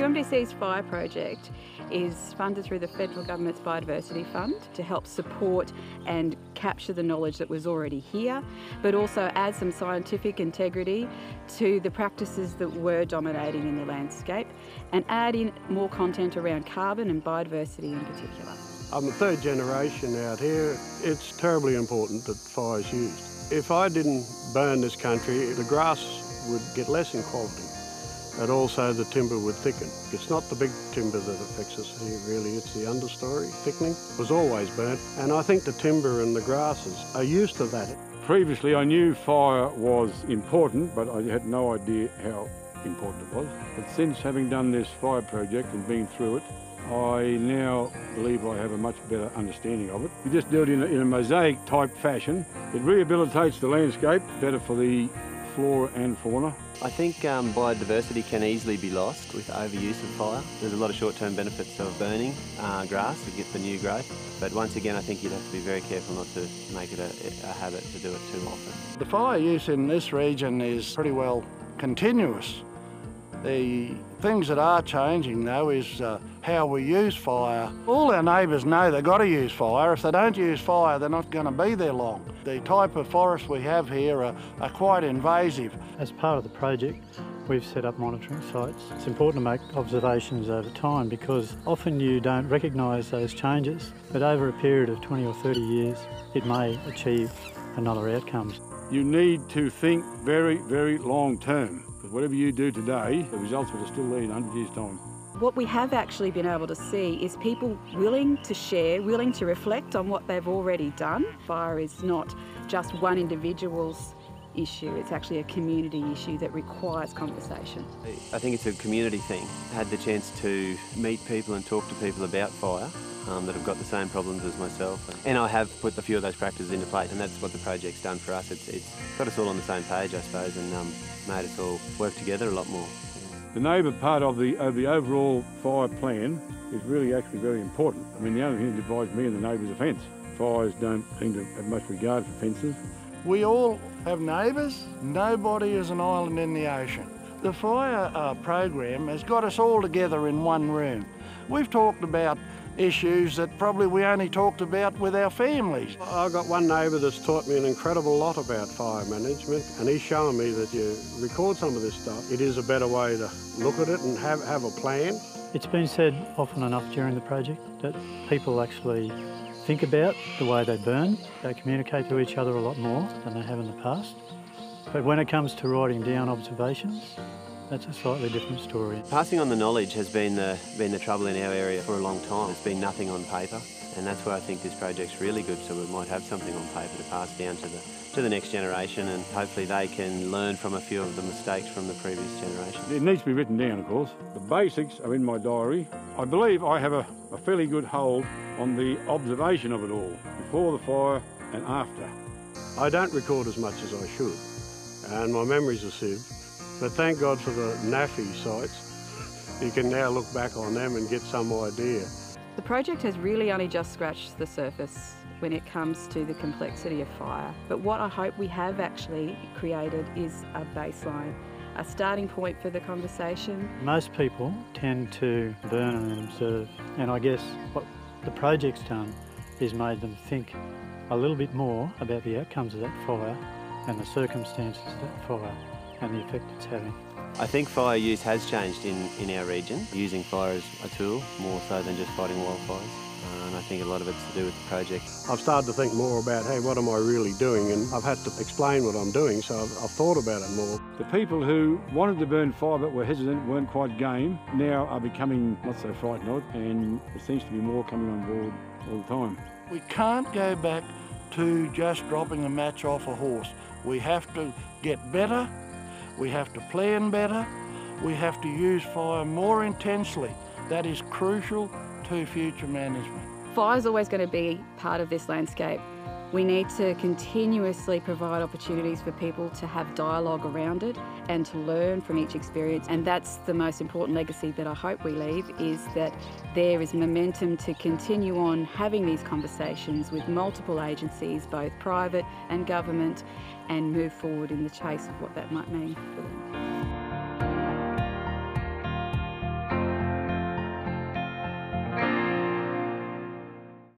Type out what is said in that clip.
UMDC's fire project is funded through the federal government's Biodiversity Fund to help support and capture the knowledge that was already here, but also add some scientific integrity to the practices that were dominating in the landscape and add in more content around carbon and biodiversity in particular. I'm the third generation out here. It's terribly important that fire is used. If I didn't burn this country, the grass would get less in quality, but also the timber would thicken. It's not the big timber that affects us here really, it's the understory thickening. It was always burnt, and I think the timber and the grasses are used to that. Previously I knew fire was important, but I had no idea how important it was. But since having done this fire project and been through it, I now believe I have a much better understanding of it. You just do it in a mosaic type fashion. It rehabilitates the landscape, better for the flora and fauna. I think biodiversity can easily be lost with overuse of fire. There's a lot of short-term benefits of burning grass to get the new growth, but once again I think you'd have to be very careful not to make it a habit to do it too often. The fire use in this region is pretty well continuous. The things that are changing though is how we use fire. All our neighbours know they've got to use fire. If they don't use fire, they're not going to be there long. The type of forests we have here are quite invasive. As part of the project, we've set up monitoring sites. It's important to make observations over time because often you don't recognise those changes, but over a period of 20 or 30 years, it may achieve another outcomes. You need to think very, very long term, because whatever you do today, the results will still there in 100 years' time. What we have actually been able to see is people willing to share, willing to reflect on what they've already done. Fire is not just one individual's issue, it's actually a community issue that requires conversation. I think it's a community thing. I had the chance to meet people and talk to people about fire that have got the same problems as myself. And I have put a few of those practices into place, and that's what the project's done for us. It's got us all on the same page, I suppose, and made us all work together a lot more. The neighbour part of the overall fire plan is really actually very important. I mean, the only thing that divides me and the neighbour is a fence. Fires don't seem to have much regard for fences. We all have neighbours. Nobody is an island in the ocean. The fire program has got us all together in one room. We've talked about issues that probably we only talked about with our families. I've got one neighbour that's taught me an incredible lot about fire management, and he's showing me that you record some of this stuff. It is a better way to look at it and have a plan. It's been said often enough during the project that people actually think about the way they burn. They communicate to each other a lot more than they have in the past. But when it comes to writing down observations, that's a slightly different story. Passing on the knowledge has been the trouble in our area for a long time. There's been nothing on paper, and that's why I think this project's really good, so we might have something on paper to pass down to the next generation, and hopefully they can learn from a few of the mistakes from the previous generation. It needs to be written down, of course. The basics are in my diary. I believe I have a fairly good hold on the observation of it all, before the fire and after. I don't record as much as I should, and my memory's a sieve. But thank God for the NAFI sites. You can now look back on them and get some idea. The project has really only just scratched the surface when it comes to the complexity of fire. But what I hope we have actually created is a baseline, a starting point for the conversation. Most people tend to burn and observe, and I guess what the project's done is made them think a little bit more about the outcomes of that fire and the circumstances of that fire and the effect it's having. I think fire use has changed in our region, using fire as a tool more so than just fighting wildfires. And I think a lot of it's to do with the project. I've started to think more about, hey, what am I really doing? And I've had to explain what I'm doing, so I've thought about it more. The people who wanted to burn fire but were hesitant, weren't quite game, now are becoming not so frightened of it, and there seems to be more coming on board all the time. We can't go back to just dropping a match off a horse. We have to get better. We have to plan better. We have to use fire more intensely. That is crucial to future management. Fire is always going to be part of this landscape. We need to continuously provide opportunities for people to have dialogue around it and to learn from each experience. And that's the most important legacy that I hope we leave, is that there is momentum to continue on having these conversations with multiple agencies, both private and government, and move forward in the chase of what that might mean for them.